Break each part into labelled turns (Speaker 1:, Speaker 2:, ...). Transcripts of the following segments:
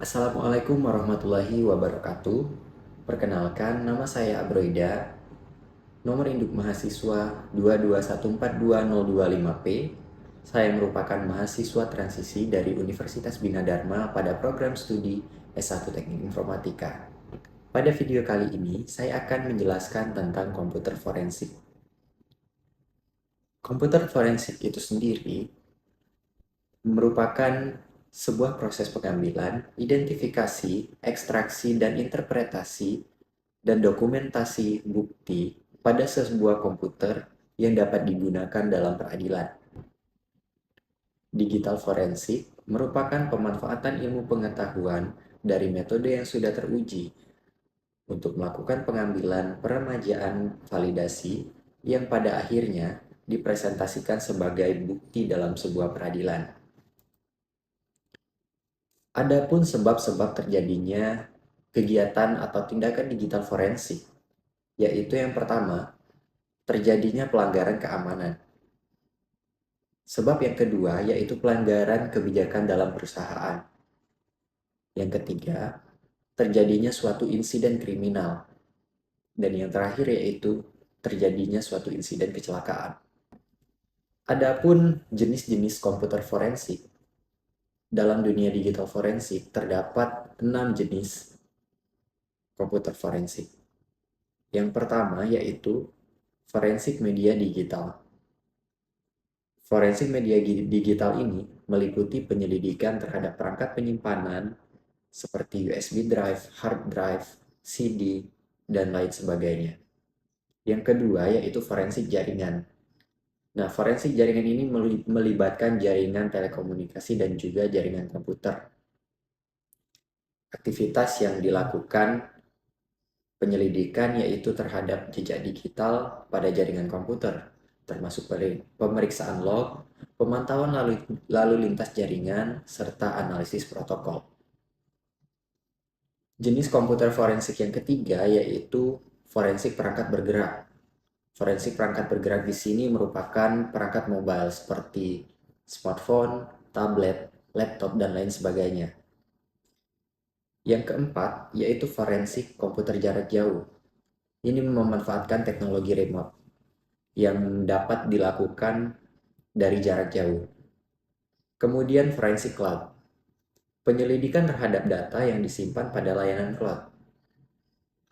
Speaker 1: Assalamualaikum warahmatullahi wabarakatuh. Perkenalkan, nama saya Abroida. Nomor induk mahasiswa 221420255P. Saya merupakan mahasiswa transisi dari Universitas Bina Dharma pada program studi S1 Teknik Informatika. Pada video kali ini, saya akan menjelaskan tentang komputer forensik. Komputer forensik itu sendiri merupakan sebuah proses pengambilan, identifikasi, ekstraksi, dan interpretasi dan dokumentasi bukti pada sebuah komputer yang dapat digunakan dalam peradilan. Digital forensik merupakan pemanfaatan ilmu pengetahuan dari metode yang sudah teruji untuk melakukan pengambilan peremajaan validasi yang pada akhirnya dipresentasikan sebagai bukti dalam sebuah peradilan. Adapun sebab-sebab terjadinya kegiatan atau tindakan digital forensik, yaitu yang pertama, terjadinya pelanggaran keamanan. Sebab yang kedua yaitu pelanggaran kebijakan dalam perusahaan. Yang ketiga, terjadinya suatu insiden kriminal. Dan yang terakhir yaitu terjadinya suatu insiden kecelakaan. Adapun jenis-jenis komputer forensik, dalam dunia digital forensik terdapat 6 jenis komputer forensik. Yang pertama yaitu forensik media digital. Forensik media digital ini meliputi penyelidikan terhadap perangkat penyimpanan seperti USB drive, hard drive, CD, dan lain sebagainya. Yang kedua yaitu forensik jaringan. Nah, forensik jaringan ini melibatkan jaringan telekomunikasi dan juga jaringan komputer. Aktivitas yang dilakukan penyelidikan yaitu terhadap jejak digital pada jaringan komputer, termasuk pemeriksaan log, pemantauan lalu lintas jaringan, serta analisis protokol. Jenis komputer forensik yang ketiga yaitu forensik perangkat bergerak. Forensik perangkat bergerak di sini merupakan perangkat mobile seperti smartphone, tablet, laptop, dan lain sebagainya. Yang keempat yaitu forensik komputer jarak jauh. Ini memanfaatkan teknologi remote yang dapat dilakukan dari jarak jauh. Kemudian forensik cloud. Penyelidikan terhadap data yang disimpan pada layanan cloud.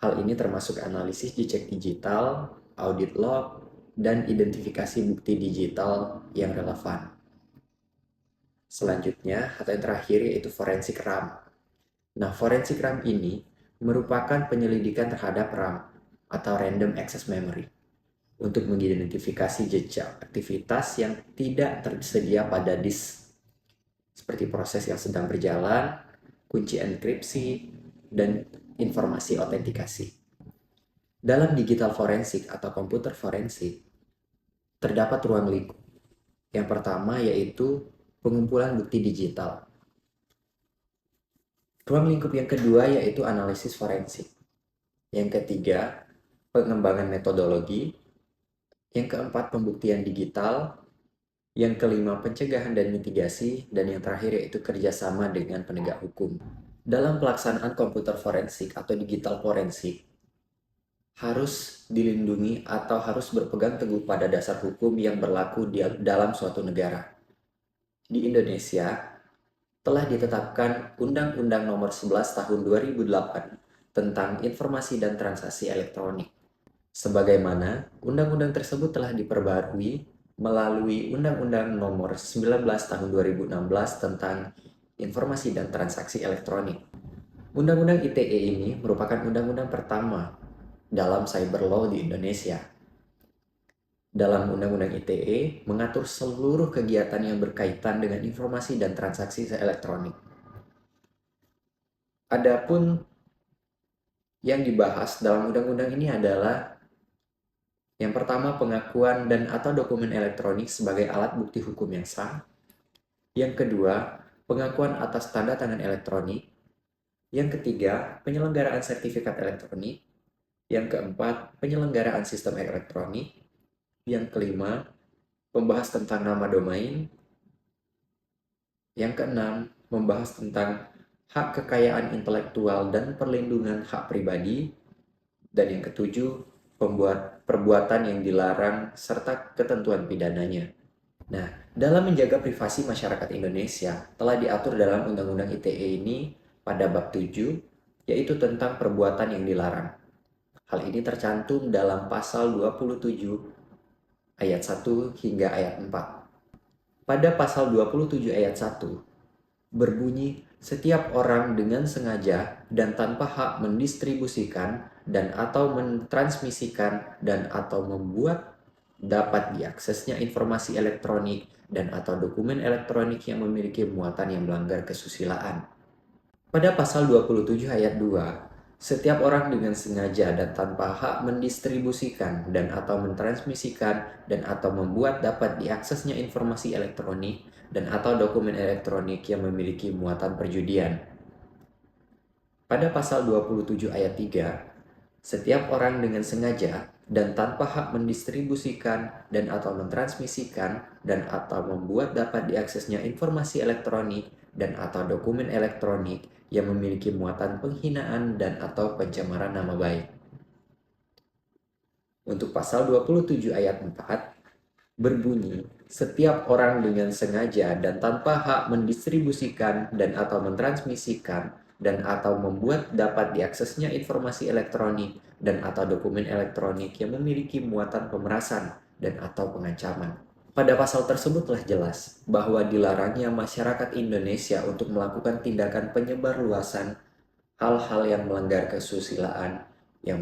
Speaker 1: Hal ini termasuk analisis jejak digital, audit log, dan identifikasi bukti digital yang relevan. Selanjutnya, atau yang terakhir yaitu forensik RAM. Nah, forensik RAM ini merupakan penyelidikan terhadap RAM atau Random Access Memory untuk mengidentifikasi jejak aktivitas yang tidak tersedia pada disk, seperti proses yang sedang berjalan, kunci enkripsi, dan informasi autentikasi. Dalam digital forensik atau komputer forensik, terdapat ruang lingkup. Yang pertama yaitu pengumpulan bukti digital. Ruang lingkup yang kedua yaitu analisis forensik. Yang ketiga, pengembangan metodologi. Yang keempat, pembuktian digital. Yang kelima, pencegahan dan mitigasi. Dan yang terakhir yaitu kerjasama dengan penegak hukum. Dalam pelaksanaan komputer forensik atau digital forensik, harus dilindungi atau harus berpegang teguh pada dasar hukum yang berlaku dalam suatu negara. Di Indonesia, telah ditetapkan Undang-Undang Nomor 11 Tahun 2008 tentang Informasi dan Transaksi Elektronik. Sebagaimana undang-undang tersebut telah diperbarui melalui Undang-Undang Nomor 19 Tahun 2016 tentang Informasi dan Transaksi Elektronik. Undang-Undang ITE ini merupakan undang-undang pertama dalam cyber law di Indonesia. Dalam Undang-Undang ITE mengatur seluruh kegiatan yang berkaitan dengan informasi dan transaksi elektronik. Adapun yang dibahas dalam undang-undang ini adalah yang pertama pengakuan dan atau dokumen elektronik sebagai alat bukti hukum yang sah. Yang kedua, pengakuan atas tanda tangan elektronik. Yang ketiga, penyelenggaraan sertifikat elektronik. Yang keempat, penyelenggaraan sistem elektronik. Yang kelima, membahas tentang nama domain. Yang keenam, membahas tentang hak kekayaan intelektual dan perlindungan hak pribadi, dan yang ketujuh, perbuatan yang dilarang serta ketentuan pidananya. Nah, dalam menjaga privasi masyarakat Indonesia telah diatur dalam Undang-Undang ITE ini pada bab 7, yaitu tentang perbuatan yang dilarang. Hal ini tercantum dalam pasal 27 ayat 1 hingga ayat 4. Pada pasal 27 ayat 1 berbunyi, setiap orang dengan sengaja dan tanpa hak mendistribusikan dan atau mentransmisikan dan atau membuat dapat diaksesnya informasi elektronik dan atau dokumen elektronik yang memiliki muatan yang melanggar kesusilaan. Pada pasal 27 ayat 2, setiap orang dengan sengaja dan tanpa hak mendistribusikan dan atau mentransmisikan dan atau membuat dapat diaksesnya informasi elektronik dan atau dokumen elektronik yang memiliki muatan perjudian. Pada pasal 27 ayat 3, setiap orang dengan sengaja dan tanpa hak mendistribusikan dan atau mentransmisikan dan atau membuat dapat diaksesnya informasi elektronik dan atau dokumen elektronik yang memiliki muatan penghinaan dan atau pencemaran nama baik. Untuk pasal 27 ayat 4 berbunyi, setiap orang dengan sengaja dan tanpa hak mendistribusikan dan atau mentransmisikan dan atau membuat dapat diaksesnya informasi elektronik dan atau dokumen elektronik yang memiliki muatan pemerasan dan atau pengancaman. Pada pasal tersebut telah jelas bahwa dilarangnya masyarakat Indonesia untuk melakukan tindakan penyebarluasan hal-hal yang melanggar kesusilaan, yang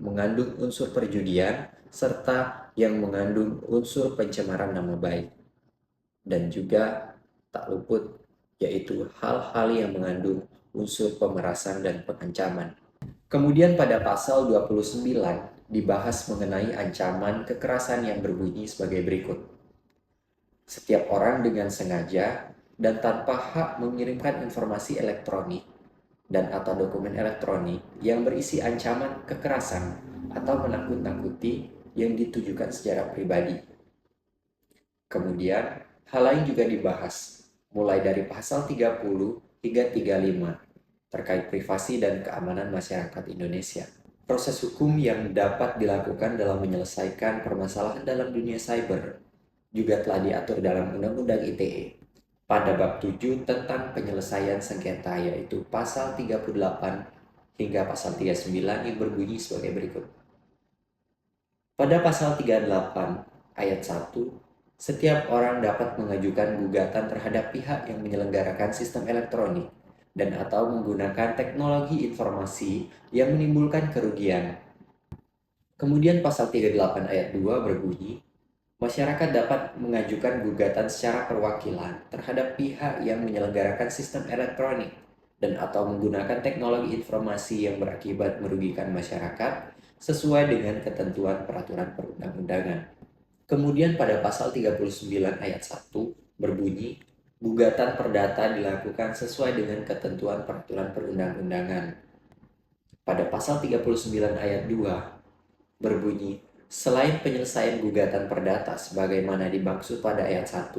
Speaker 1: mengandung unsur perjudian, serta yang mengandung unsur pencemaran nama baik. Dan juga tak luput, yaitu hal-hal yang mengandung unsur pemerasan dan pengancaman. Kemudian pada pasal 29 dibahas mengenai ancaman kekerasan yang berbunyi sebagai berikut. Setiap orang dengan sengaja dan tanpa hak mengirimkan informasi elektronik dan atau dokumen elektronik yang berisi ancaman kekerasan atau menakut-nakuti yang ditujukan secara pribadi. Kemudian, hal lain juga dibahas, mulai dari pasal 30 hingga 35, terkait privasi dan keamanan masyarakat Indonesia. Proses hukum yang dapat dilakukan dalam menyelesaikan permasalahan dalam dunia cyber juga telah diatur dalam Undang-Undang ITE pada bab 7 tentang penyelesaian sengketa, yaitu pasal 38 hingga pasal 39 yang berbunyi sebagai berikut. Pada pasal 38 ayat 1, setiap orang dapat mengajukan gugatan terhadap pihak yang menyelenggarakan sistem elektronik dan atau menggunakan teknologi informasi yang menimbulkan kerugian. Kemudian pasal 38 ayat 2 berbunyi, masyarakat dapat mengajukan gugatan secara perwakilan terhadap pihak yang menyelenggarakan sistem elektronik dan atau menggunakan teknologi informasi yang berakibat merugikan masyarakat sesuai dengan ketentuan peraturan perundang-undangan. Kemudian pada pasal 39 ayat 1 berbunyi, gugatan perdata dilakukan sesuai dengan ketentuan peraturan perundang-undangan. Pada pasal 39 ayat 2 berbunyi, selain penyelesaian gugatan perdata sebagaimana dimaksud pada ayat 1,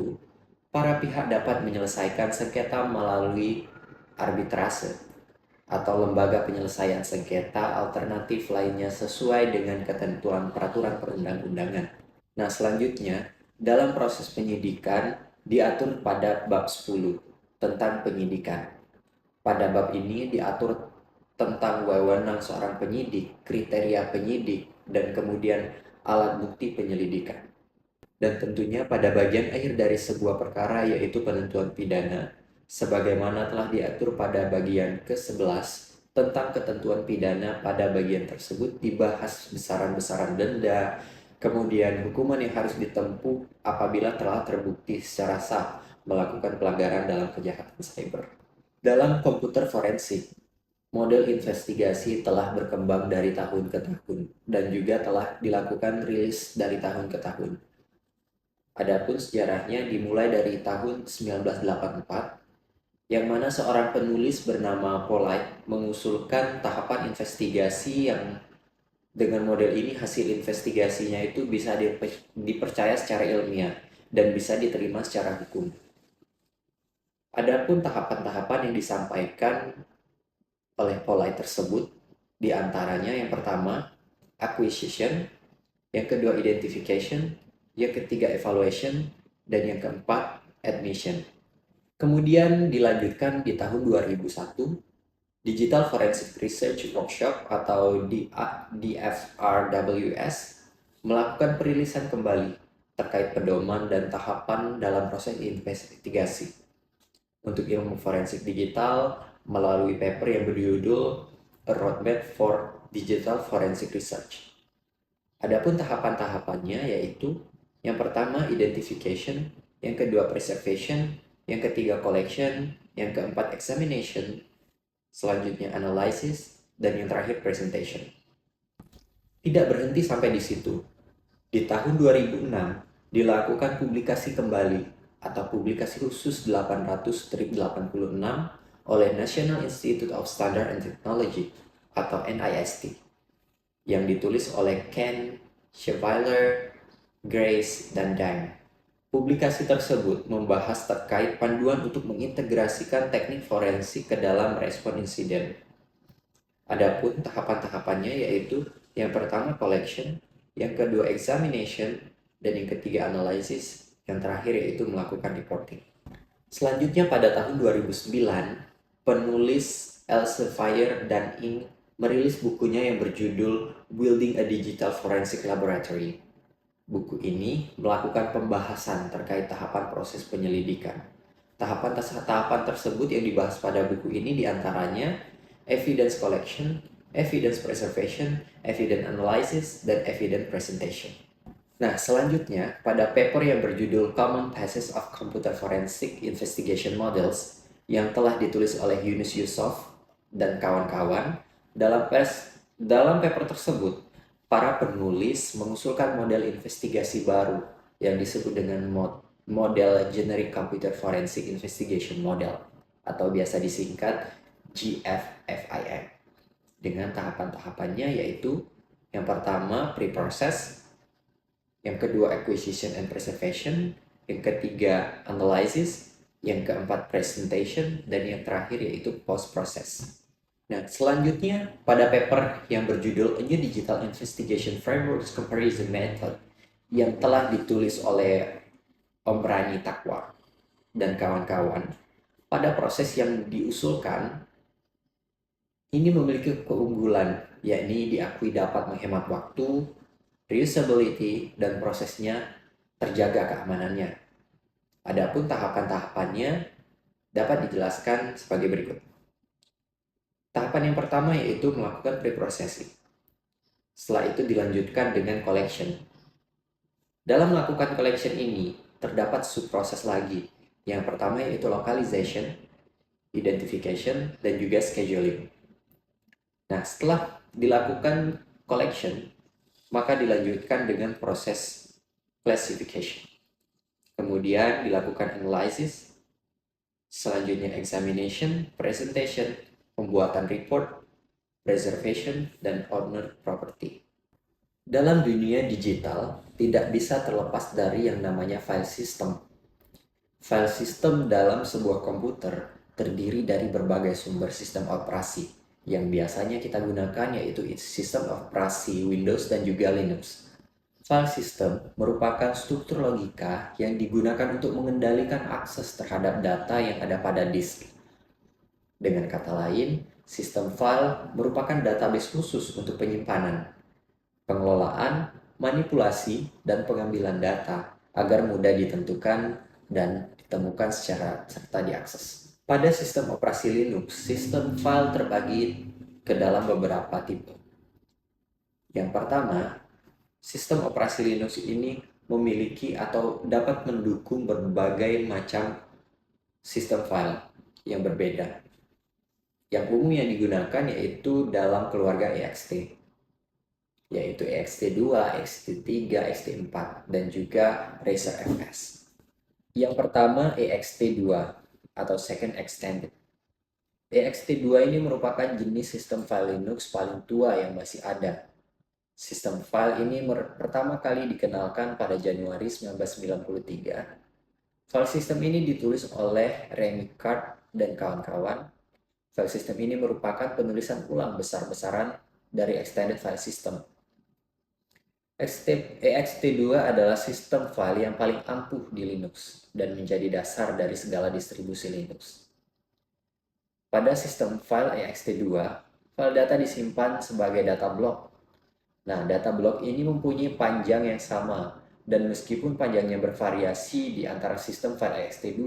Speaker 1: para pihak dapat menyelesaikan sengketa melalui arbitrase atau lembaga penyelesaian sengketa alternatif lainnya sesuai dengan ketentuan peraturan perundang-undangan. Nah, selanjutnya, dalam proses penyidikan diatur pada bab 10 tentang penyidikan. Pada bab ini diatur tentang wewenang seorang penyidik, kriteria penyidik, dan kemudian alat bukti penyelidikan. Dan tentunya pada bagian akhir dari sebuah perkara yaitu penentuan pidana, sebagaimana telah diatur pada bagian ke-11 tentang ketentuan pidana. Pada bagian tersebut dibahas besaran-besaran denda, kemudian hukuman yang harus ditempuh apabila telah terbukti secara sah melakukan pelanggaran dalam kejahatan cyber. Dalam komputer forensik, model investigasi telah berkembang dari tahun ke tahun dan juga telah dilakukan rilis dari tahun ke tahun. Adapun sejarahnya dimulai dari tahun 1984, yang mana seorang penulis bernama Polite mengusulkan tahapan investigasi yang dengan model ini hasil investigasinya itu bisa dipercaya secara ilmiah dan bisa diterima secara hukum. Adapun tahapan-tahapan yang disampaikan oleh polai tersebut, di antaranya yang pertama, acquisition, yang kedua identification, yang ketiga evaluation, dan yang keempat admission. Kemudian dilanjutkan di tahun 2001, Digital Forensic Research Workshop atau DFRWS melakukan perilisan kembali terkait pedoman dan tahapan dalam proses investigasi untuk ilmu forensik digital melalui paper yang berjudul A Roadmap for Digital Forensic Research. Adapun tahapan-tahapannya yaitu yang pertama identification, yang kedua preservation, yang ketiga collection, yang keempat examination, selanjutnya analysis, dan yang terakhir presentation. Tidak berhenti sampai di situ. Di tahun 2006 dilakukan publikasi kembali atau publikasi khusus 800-86 oleh National Institute of Standard and Technology atau NIST yang ditulis oleh Ken, Chevalier, Grace, dan Dang. Publikasi tersebut membahas terkait panduan untuk mengintegrasikan teknik forensik ke dalam respon insiden. Adapun tahapan-tahapannya yaitu yang pertama collection, yang kedua examination, dan yang ketiga analysis, yang terakhir yaitu melakukan reporting. Selanjutnya pada tahun 2009, penulis Elsevier dan Ing merilis bukunya yang berjudul Building a Digital Forensic Laboratory. Buku ini melakukan pembahasan terkait tahapan proses penyelidikan. Tahapan-tahapan tersebut yang dibahas pada buku ini diantaranya evidence collection, evidence preservation, evidence analysis, dan evidence presentation. Nah, selanjutnya pada paper yang berjudul Common Phases of Computer Forensic Investigation Models yang telah ditulis oleh Yunus Yusof dan kawan-kawan, dalam paper tersebut para penulis mengusulkan model investigasi baru yang disebut dengan model Generic Computer Forensic Investigation Model atau biasa disingkat GFFIM dengan tahapan-tahapannya yaitu yang pertama pre-process, yang kedua acquisition and preservation, yang ketiga analysis, yang keempat presentation, dan yang terakhir yaitu post-process. Nah, selanjutnya pada paper yang berjudul A New Digital Investigation Frameworks Comparison Method yang telah ditulis oleh Om Rani Takwa dan kawan-kawan, pada proses yang diusulkan ini memiliki keunggulan, yakni diakui dapat menghemat waktu, reusability, dan prosesnya terjaga keamanannya. Adapun tahapan-tahapannya dapat dijelaskan sebagai berikut. Tahapan yang pertama yaitu melakukan pre-processing. Setelah itu dilanjutkan dengan collection. Dalam melakukan collection ini, terdapat subproses lagi. Yang pertama yaitu localization, identification, dan juga scheduling. Nah, setelah dilakukan collection, maka dilanjutkan dengan proses classification. Kemudian dilakukan analysis, selanjutnya examination, presentation, pembuatan report, preservation, dan owner property. Dalam dunia digital, tidak bisa terlepas dari yang namanya file system. File system dalam sebuah komputer terdiri dari berbagai sumber sistem operasi yang biasanya kita gunakan yaitu sistem operasi Windows dan juga Linux. File system merupakan struktur logika yang digunakan untuk mengendalikan akses terhadap data yang ada pada disk. Dengan kata lain, sistem file merupakan database khusus untuk penyimpanan, pengelolaan, manipulasi, dan pengambilan data agar mudah ditentukan dan ditemukan secara serta diakses. Pada sistem operasi Linux, sistem file terbagi ke dalam beberapa tipe. Yang pertama, sistem operasi Linux ini memiliki atau dapat mendukung berbagai macam sistem file yang berbeda. Yang umum yang digunakan yaitu dalam keluarga ext, yaitu ext2, ext3, ext4, dan juga Razer FS. Yang pertama ext2 atau Second Extended. ext2 ini merupakan jenis sistem file Linux paling tua yang masih ada. Sistem file ini pertama kali dikenalkan pada Januari 1993 File system ini ditulis oleh Remy Card dan kawan-kawan. File system ini merupakan penulisan ulang besar-besaran dari extended file system. ext2 adalah sistem file yang paling ampuh di Linux dan menjadi dasar dari segala distribusi Linux. Pada sistem file ext2, file data disimpan sebagai data block. Nah, data block ini mempunyai panjang yang sama, dan meskipun panjangnya bervariasi di antara sistem file ext2,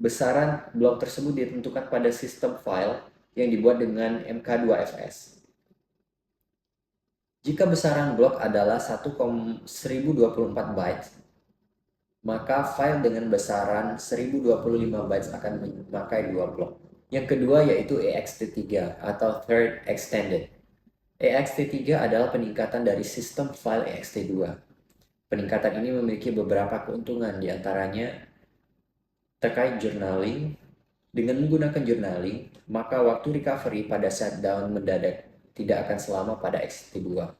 Speaker 1: besaran blok tersebut ditentukan pada sistem file yang dibuat dengan MK2FS. Jika besaran blok adalah 1024 bytes, maka file dengan besaran 1025 bytes akan memakai 2 blok. Yang kedua yaitu ext3 atau Third Extended. ext3 adalah peningkatan dari sistem file ext2. Peningkatan ini memiliki beberapa keuntungan, diantaranya terkait journaling. Dengan menggunakan journaling, maka waktu recovery pada shutdown mendadak tidak akan selama pada ext2.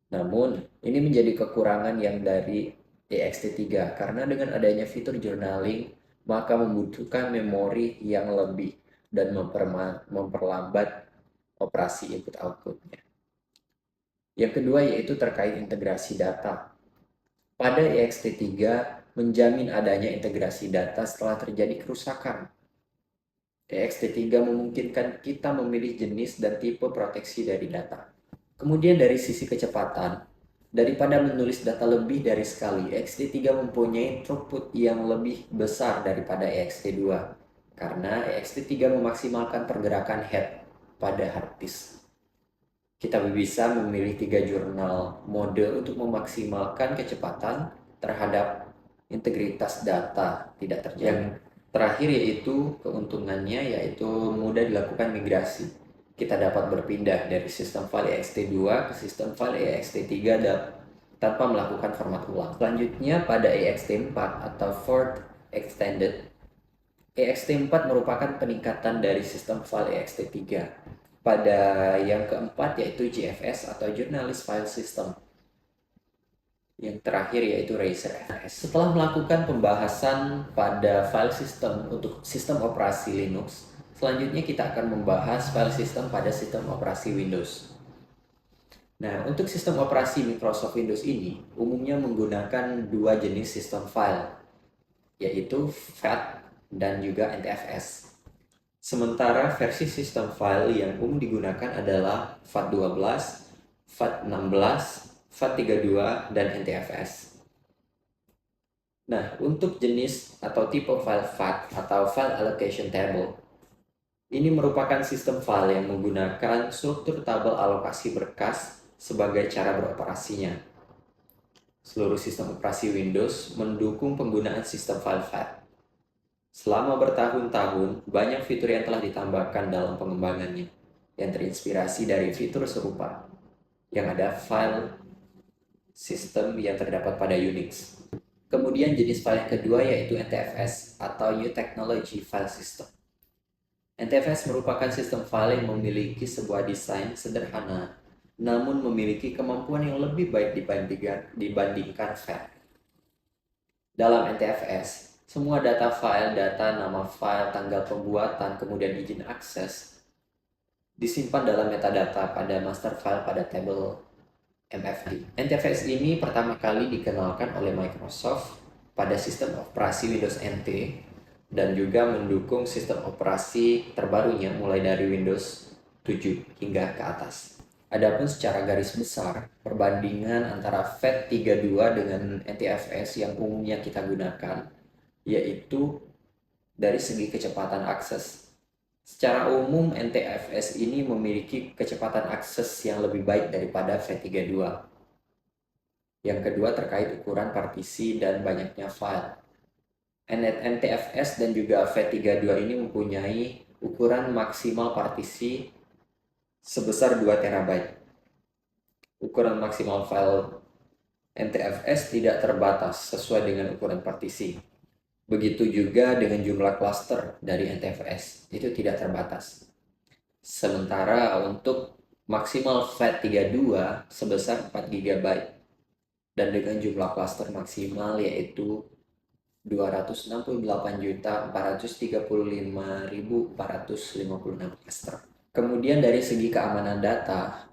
Speaker 1: Namun, ini menjadi kekurangan yang dari ext3 karena dengan adanya fitur journaling, maka membutuhkan memori yang lebih dan memperlambat operasi input-outputnya. Yang kedua yaitu terkait integrasi data. Pada ext3 menjamin adanya integrasi data setelah terjadi kerusakan. ext3 memungkinkan kita memilih jenis dan tipe proteksi dari data. Kemudian dari sisi kecepatan, daripada menulis data lebih dari sekali, ext3 mempunyai throughput yang lebih besar daripada ext2 karena ext3 memaksimalkan pergerakan head pada hard disk. Kita bisa memilih 3 jurnal mode untuk memaksimalkan kecepatan terhadap integritas data tidak terjaga. Terakhir yaitu keuntungannya yaitu mudah dilakukan migrasi. Kita dapat berpindah dari sistem file ext2 ke sistem file ext3 tanpa melakukan format ulang. Selanjutnya pada ext4 atau Fourth Extended. ext4 merupakan peningkatan dari sistem file ext3. Pada yang keempat yaitu JFS atau Journalist File System. Yang terakhir yaitu Razer FS. Setelah melakukan pembahasan pada file system untuk sistem operasi Linux, selanjutnya kita akan membahas file system pada sistem operasi Windows. Nah, untuk sistem operasi Microsoft Windows ini umumnya menggunakan dua jenis sistem file, yaitu FAT dan juga NTFS. Sementara versi sistem file yang umum digunakan adalah FAT12, FAT16, FAT32, dan NTFS. Nah, untuk jenis atau tipe file FAT atau File Allocation Table, ini merupakan sistem file yang menggunakan struktur tabel alokasi berkas sebagai cara beroperasinya. Seluruh sistem operasi Windows mendukung penggunaan sistem file FAT. Selama bertahun-tahun, banyak fitur yang telah ditambahkan dalam pengembangannya, yang terinspirasi dari fitur serupa, yang ada file sistem yang terdapat pada Unix. Kemudian jenis file yang kedua yaitu NTFS atau New Technology File System. NTFS merupakan sistem file yang memiliki sebuah desain sederhana, namun memiliki kemampuan yang lebih baik dibandingkan FAT. Dalam NTFS, semua data file, nama file, tanggal pembuatan, kemudian izin akses, disimpan dalam metadata pada master file pada tabel MFD. NTFS ini pertama kali dikenalkan oleh Microsoft pada sistem operasi Windows NT dan juga mendukung sistem operasi terbarunya mulai dari Windows 7 hingga ke atas. Adapun secara garis besar, perbandingan antara FAT32 dengan NTFS yang umumnya kita gunakan yaitu dari segi kecepatan akses. Secara umum, NTFS ini memiliki kecepatan akses yang lebih baik daripada FAT32. Yang kedua terkait ukuran partisi dan banyaknya file. NTFS dan juga FAT32 ini mempunyai ukuran maksimal partisi sebesar 2 TB. Ukuran maksimal file NTFS tidak terbatas sesuai dengan ukuran partisi. Begitu juga dengan jumlah cluster dari NTFS, itu tidak terbatas. Sementara untuk maksimal FAT32 sebesar 4 GB dan dengan jumlah cluster maksimal yaitu 268.435.456 cluster. Kemudian dari segi keamanan data,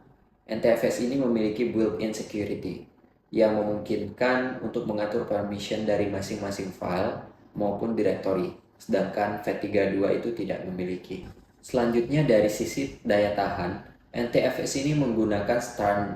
Speaker 1: NTFS ini memiliki built-in security yang memungkinkan untuk mengatur permission dari masing-masing file maupun directory, sedangkan FAT32 itu tidak memiliki. Selanjutnya dari sisi daya tahan, NTFS ini menggunakan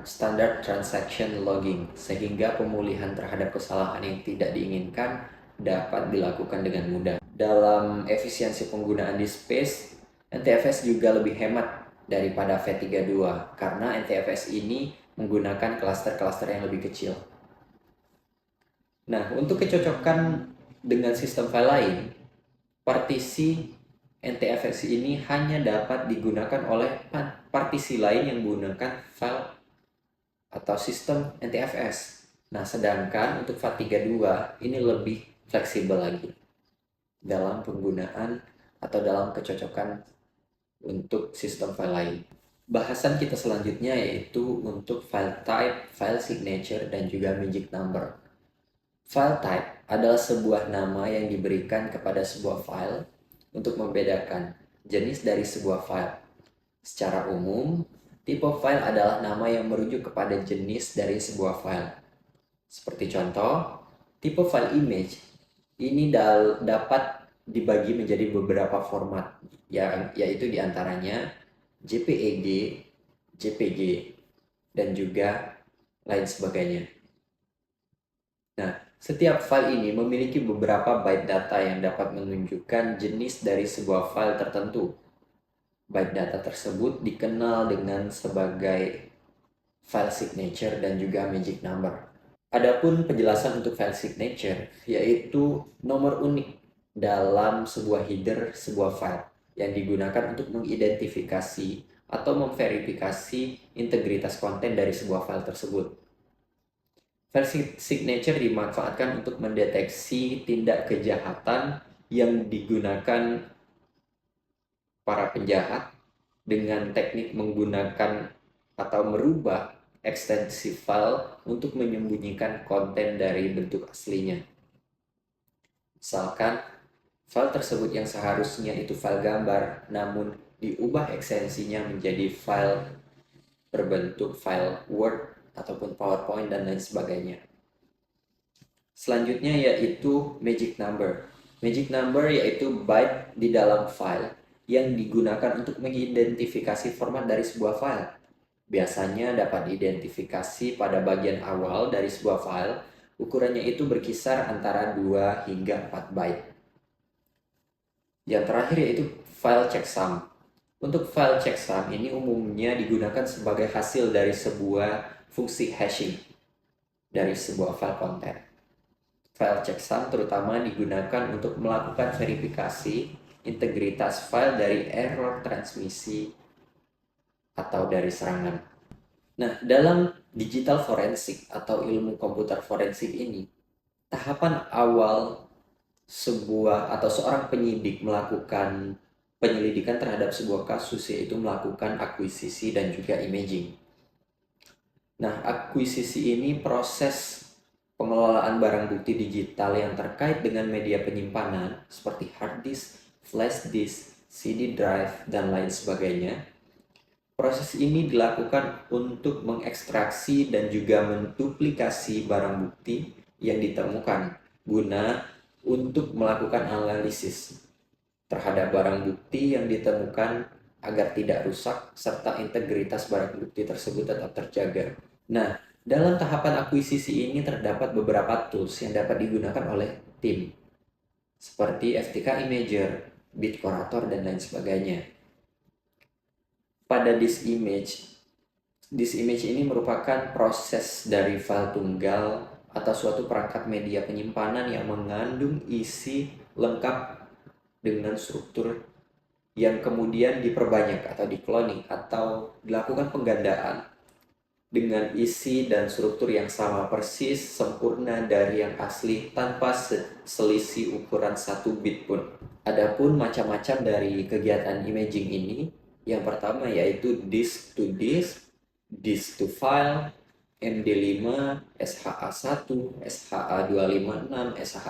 Speaker 1: standard transaction logging sehingga pemulihan terhadap kesalahan yang tidak diinginkan dapat dilakukan dengan mudah. Dalam efisiensi penggunaan disk space, NTFS juga lebih hemat daripada FAT32 karena NTFS ini menggunakan klaster-klaster yang lebih kecil. Nah, untuk kecocokan dengan sistem file lain, partisi NTFS ini hanya dapat digunakan oleh partisi lain yang menggunakan file atau sistem NTFS. Nah, sedangkan untuk FAT32 ini lebih fleksibel lagi dalam penggunaan atau dalam kecocokan untuk sistem file lain. Bahasan kita selanjutnya yaitu untuk file type, file signature, dan juga magic number. File type adalah sebuah nama yang diberikan kepada sebuah file untuk membedakan jenis dari sebuah file. Secara umum, tipe file adalah nama yang merujuk kepada jenis dari sebuah file. Seperti contoh, tipe file image ini dapat dibagi menjadi beberapa format, yaitu diantaranya JPEG, JPG, dan juga lain sebagainya. Nah, setiap file ini memiliki beberapa byte data yang dapat menunjukkan jenis dari sebuah file tertentu. Byte data tersebut dikenal dengan sebagai file signature dan juga magic number. Adapun penjelasan untuk file signature yaitu nomor unik dalam sebuah header sebuah file yang digunakan untuk mengidentifikasi atau memverifikasi integritas konten dari sebuah file tersebut. File signature dimanfaatkan untuk mendeteksi tindak kejahatan yang digunakan para penjahat dengan teknik menggunakan atau merubah ekstensi file untuk menyembunyikan konten dari bentuk aslinya. Misalkan, file tersebut yang seharusnya itu file gambar, namun diubah ekstensinya menjadi file berbentuk file Word ataupun PowerPoint dan lain sebagainya. Selanjutnya yaitu magic number. Magic number yaitu byte di dalam file yang digunakan untuk mengidentifikasi format dari sebuah file. Biasanya dapat diidentifikasi pada bagian awal dari sebuah file, ukurannya itu berkisar antara 2 hingga 4 byte. Yang terakhir yaitu file checksum. Untuk file checksum ini umumnya digunakan sebagai hasil dari sebuah fungsi hashing dari sebuah file konten. File checksum terutama digunakan untuk melakukan verifikasi integritas file dari error transmisi atau dari serangan. Nah, dalam digital forensik atau ilmu komputer forensik ini, tahapan awal sebuah atau seorang penyidik melakukan penyelidikan terhadap sebuah kasus yaitu melakukan akuisisi dan juga imaging. Nah, akuisisi ini proses pengelolaan barang bukti digital yang terkait dengan media penyimpanan seperti hard disk, flash disk, CD drive, dan lain sebagainya. Proses ini dilakukan untuk mengekstraksi dan juga menduplikasi barang bukti yang ditemukan guna untuk melakukan analisis terhadap barang bukti yang ditemukan agar tidak rusak serta integritas barang bukti tersebut tetap terjaga. Nah, dalam tahapan akuisisi ini terdapat beberapa tools yang dapat digunakan oleh tim seperti FTK Imager, Bitcorator, dan lain sebagainya. Pada disk image ini merupakan proses dari file tunggal atau suatu perangkat media penyimpanan yang mengandung isi lengkap dengan struktur yang kemudian diperbanyak atau dikloning atau dilakukan penggandaan dengan isi dan struktur yang sama persis sempurna dari yang asli tanpa selisih ukuran 1 bit pun. Adapun macam-macam dari kegiatan imaging ini, yang pertama yaitu disk to disk, disk to file, MD5, SHA1, SHA256,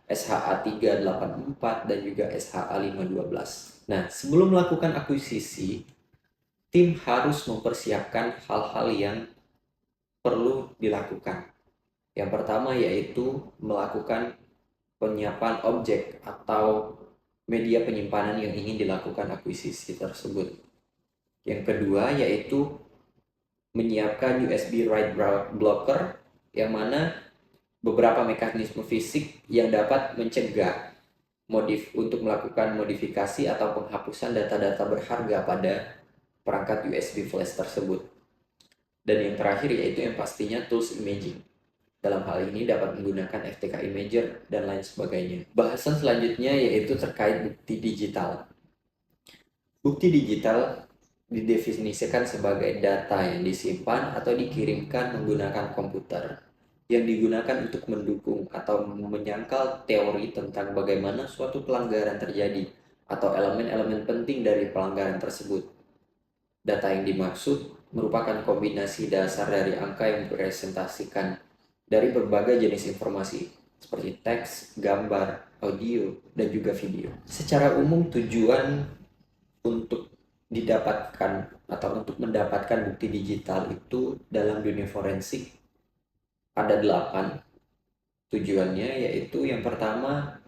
Speaker 1: SHA-384, dan juga SHA-512. Nah, sebelum melakukan akuisisi, tim harus mempersiapkan hal-hal yang perlu dilakukan. Yang pertama yaitu melakukan penyiapan objek atau media penyimpanan yang ingin dilakukan akuisisi tersebut. Yang kedua yaitu menyiapkan USB write blocker, yang mana beberapa mekanisme fisik yang dapat mencegah untuk melakukan modifikasi atau penghapusan data-data berharga pada perangkat USB flash tersebut. Dan yang terakhir yaitu yang pastinya tools imaging. Dalam hal ini dapat menggunakan FTK Imager dan lain sebagainya. Bahasan selanjutnya yaitu terkait bukti digital. Bukti digital didefinisikan sebagai data yang disimpan atau dikirimkan menggunakan komputer yang digunakan untuk mendukung atau menyangkal teori tentang bagaimana suatu pelanggaran terjadi atau elemen-elemen penting dari pelanggaran tersebut. Data yang dimaksud merupakan kombinasi dasar dari angka yang dipresentasikan dari berbagai jenis informasi seperti teks, gambar, audio, dan juga video. Secara umum tujuan untuk didapatkan atau untuk mendapatkan bukti digital itu dalam dunia forensik ada 8 tujuannya, yaitu yang pertama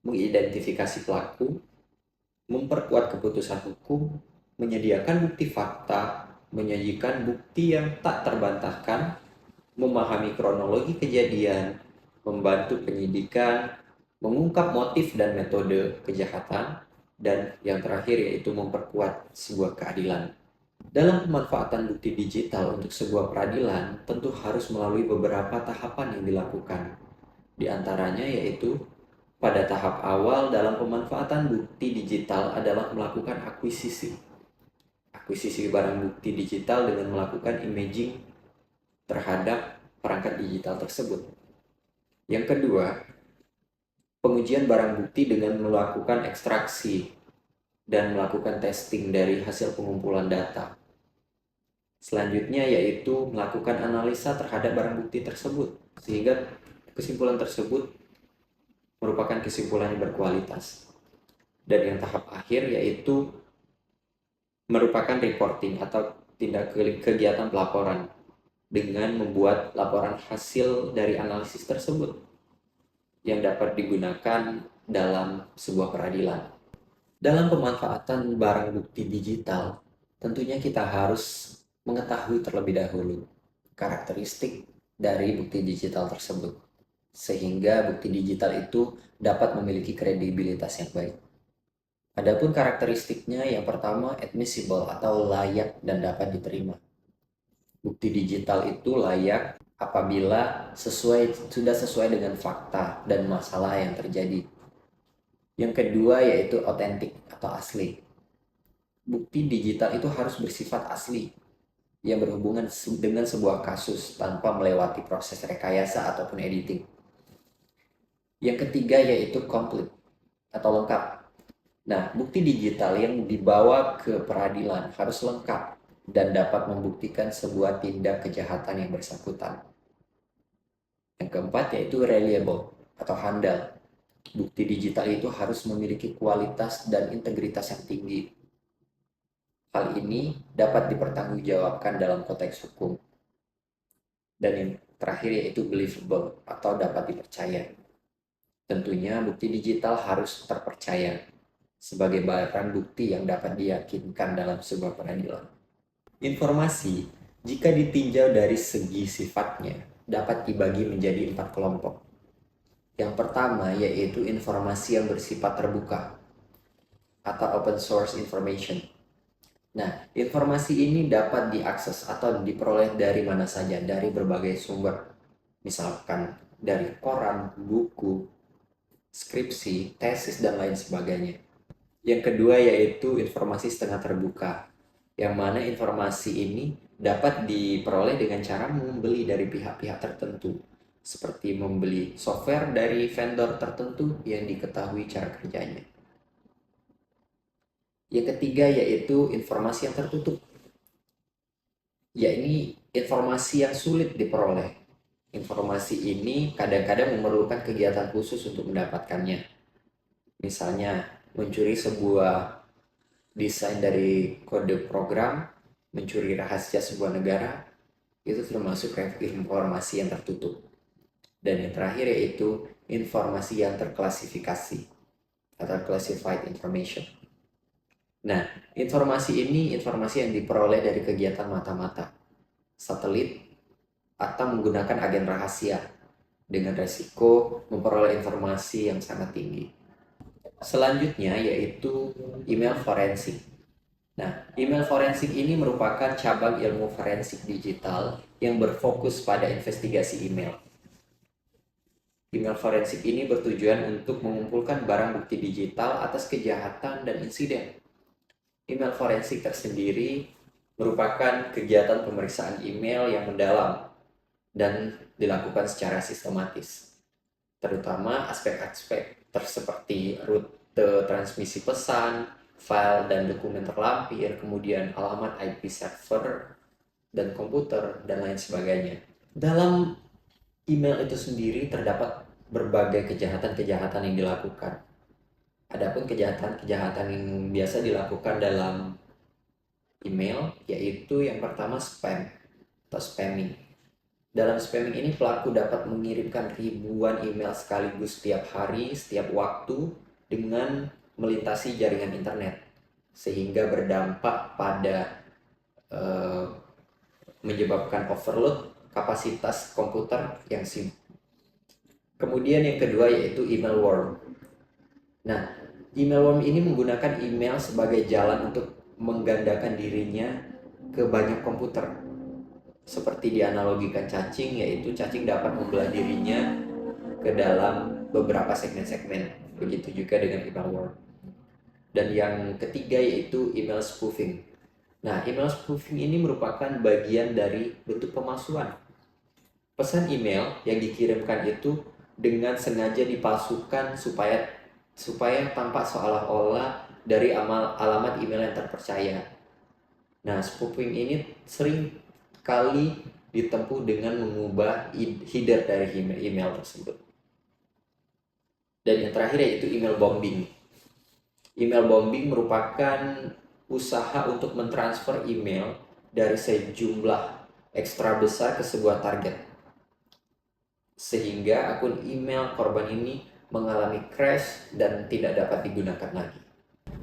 Speaker 1: mengidentifikasi pelaku, memperkuat keputusan hukum, menyediakan bukti fakta, menyajikan bukti yang tak terbantahkan, memahami kronologi kejadian, membantu penyidikan, mengungkap motif dan metode kejahatan, dan yang terakhir yaitu memperkuat sebuah keadilan. Dalam pemanfaatan bukti digital untuk sebuah peradilan, tentu harus melalui beberapa tahapan yang dilakukan. Di antaranya yaitu pada tahap awal dalam pemanfaatan bukti digital adalah melakukan akuisisi. Akuisisi barang bukti digital dengan melakukan imaging terhadap perangkat digital tersebut. Yang kedua, pengujian barang bukti dengan melakukan ekstraksi dan melakukan testing dari hasil pengumpulan data. Selanjutnya yaitu melakukan analisa terhadap barang bukti tersebut, sehingga kesimpulan tersebut merupakan kesimpulan yang berkualitas. Dan yang tahap akhir yaitu merupakan reporting atau tindak kegiatan pelaporan dengan membuat laporan hasil dari analisis tersebut yang dapat digunakan dalam sebuah peradilan. Dalam pemanfaatan barang bukti digital, tentunya kita harus mengetahui terlebih dahulu karakteristik dari bukti digital tersebut, sehingga bukti digital itu dapat memiliki kredibilitas yang baik. Adapun karakteristiknya, yang pertama admissible atau layak dan dapat diterima. Bukti digital itu layak apabila sudah sesuai dengan fakta dan masalah yang terjadi. Yang kedua yaitu otentik atau asli. Bukti digital itu harus bersifat asli yang berhubungan dengan sebuah kasus tanpa melewati proses rekayasa ataupun editing. Yang ketiga yaitu complete atau lengkap. Nah, bukti digital yang dibawa ke peradilan harus lengkap dan dapat membuktikan sebuah tindak kejahatan yang bersangkutan. Yang keempat yaitu reliable atau handal. Bukti digital itu harus memiliki kualitas dan integritas yang tinggi. Hal ini dapat dipertanggungjawabkan dalam konteks hukum. Dan yang terakhir yaitu believable atau dapat dipercaya. Tentunya bukti digital harus terpercaya sebagai barang bukti yang dapat diyakinkan dalam sebuah peradilan. Informasi, jika ditinjau dari segi sifatnya, dapat dibagi menjadi 4 kelompok. Yang pertama yaitu informasi yang bersifat terbuka atau open source information. Nah, informasi ini dapat diakses atau diperoleh dari mana saja, dari berbagai sumber. Misalkan dari koran, buku, skripsi, tesis, dan lain sebagainya. Yang kedua yaitu informasi setengah terbuka, yang mana informasi ini dapat diperoleh dengan cara membeli dari pihak-pihak tertentu, seperti membeli software dari vendor tertentu yang diketahui cara kerjanya. Yang ketiga yaitu informasi yang tertutup, yakni informasi yang sulit diperoleh, Informasi ini kadang-kadang memerlukan kegiatan khusus untuk mendapatkannya. Misalnya, mencuri sebuah desain dari kode program, mencuri rahasia sebuah negara, itu termasuk informasi yang tertutup. Dan yang terakhir yaitu informasi yang terklasifikasi atau classified information. Nah, informasi ini informasi yang diperoleh dari kegiatan mata-mata, satelit, atau menggunakan agen rahasia dengan resiko memperoleh informasi yang sangat tinggi. Selanjutnya yaitu email forensik. Nah, email forensik ini merupakan cabang ilmu forensik digital yang berfokus pada investigasi email. Email forensik ini bertujuan untuk mengumpulkan barang bukti digital atas kejahatan dan insiden. Email forensik tersendiri merupakan kegiatan pemeriksaan email yang mendalam dan dilakukan secara sistematis, terutama aspek-aspek seperti rute transmisi pesan, file dan dokumen terlampir, kemudian alamat IP server dan komputer, dan lain sebagainya. Dalam email itu sendiri terdapat berbagai kejahatan-kejahatan yang dilakukan. Adapun kejahatan-kejahatan yang biasa dilakukan dalam email yaitu yang pertama spam atau spamming. Dalam spamming ini pelaku dapat mengirimkan ribuan email sekaligus setiap hari, setiap waktu dengan melintasi jaringan internet sehingga berdampak pada menyebabkan overload kapasitas komputer yang sibuk. Kemudian yang kedua yaitu email worm. Nah, email worm ini menggunakan email sebagai jalan untuk menggandakan dirinya ke banyak komputer. Seperti dianalogikan cacing, yaitu cacing dapat membelah dirinya ke dalam beberapa segmen-segmen. Begitu juga dengan email worm. Dan yang ketiga yaitu email spoofing. Nah, email spoofing ini merupakan bagian dari bentuk pemalsuan. Pesan email yang dikirimkan itu dengan sengaja dipalsukan supaya tampak seolah-olah dari alamat email yang terpercaya. Nah, spoofing ini sering kali ditempuh dengan mengubah header dari email tersebut. Dan yang terakhir yaitu email bombing. Email bombing merupakan usaha untuk mentransfer email dari sejumlah ekstra besar ke sebuah target, sehingga akun email korban ini mengalami crash dan tidak dapat digunakan lagi.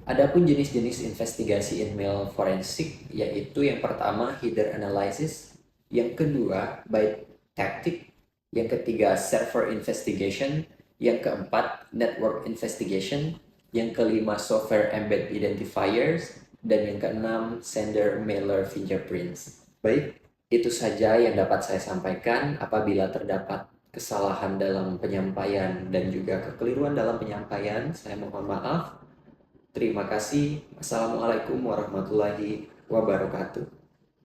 Speaker 1: Adapun jenis-jenis investigasi email forensik yaitu yang pertama header analysis, yang kedua byte tactic, yang ketiga server investigation, yang keempat network investigation, yang kelima software embed identifiers, dan yang keenam sender mailer fingerprints. Baik, itu saja yang dapat saya sampaikan. Apabila terdapat kesalahan dalam penyampaian dan juga kekeliruan dalam penyampaian, saya mohon maaf. Terima kasih. Assalamualaikum warahmatullahi wabarakatuh.